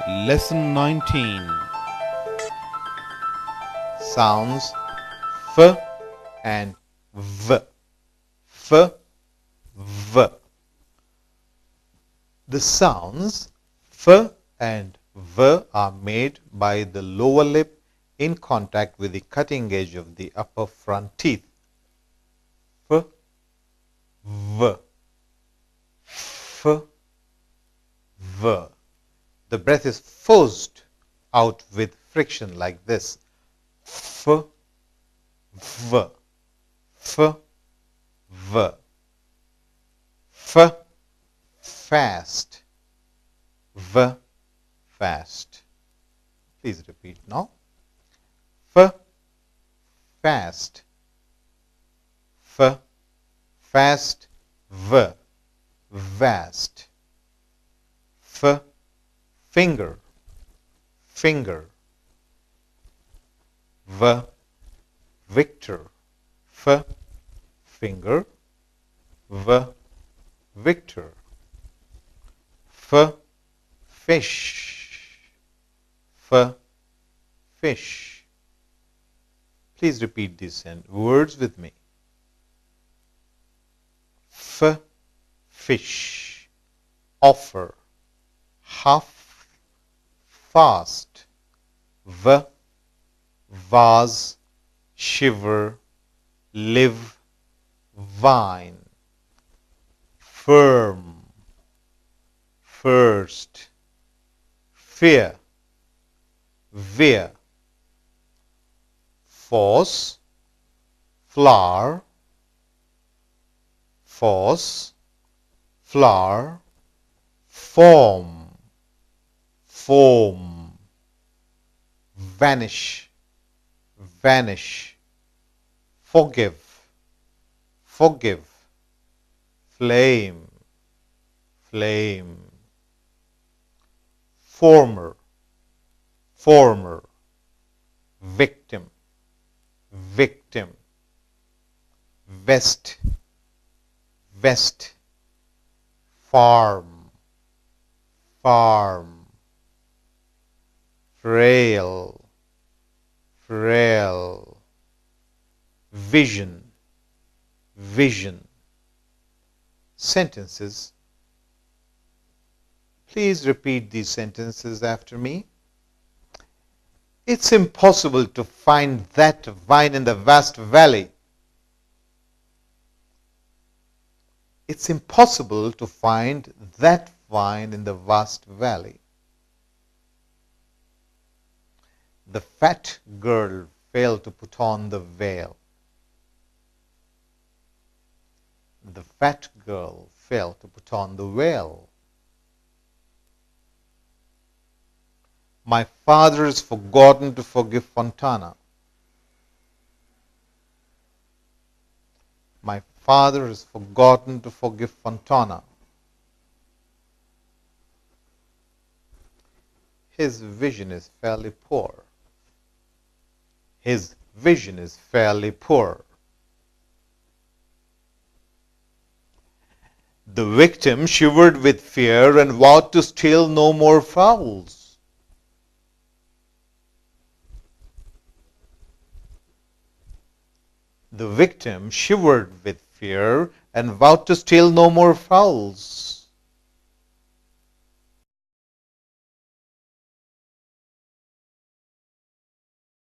Lesson 19. Sounds F and V. F, V. The sounds F and V are made by the lower lip in contact with the cutting edge of the upper front teeth. F, V, F, V. The breath is forced out with friction like this. F, V, F, V. F, fast. V, fast. Please repeat now. F, fast. F, fast. V, vast. F, finger, finger. V, victor. F, finger. V, victor. F, fish. F, fish. Please repeat these words with me. F, fish. Offer. Half, fast. V, vase, shiver, live, vine. Firm, first. Fear, veer. Force, flower, force, flower. Form, foam. Vanish, vanish. Forgive, forgive. Flame, flame. Former, former. Victim, victim. Vest, vest. Farm, farm. Frail, frail. Vision, vision. Sentences. Please repeat these sentences after me. It's impossible to find that vine in the vast valley. It's impossible to find that vine in the vast valley. The fat girl failed to put on the veil. The fat girl failed to put on the veil. My father has forgotten to forgive Fontana. My father has forgotten to forgive Fontana. His vision is fairly poor. His vision is fairly poor. The victim shivered with fear and vowed to steal no more fowls. The victim shivered with fear and vowed to steal no more fowls.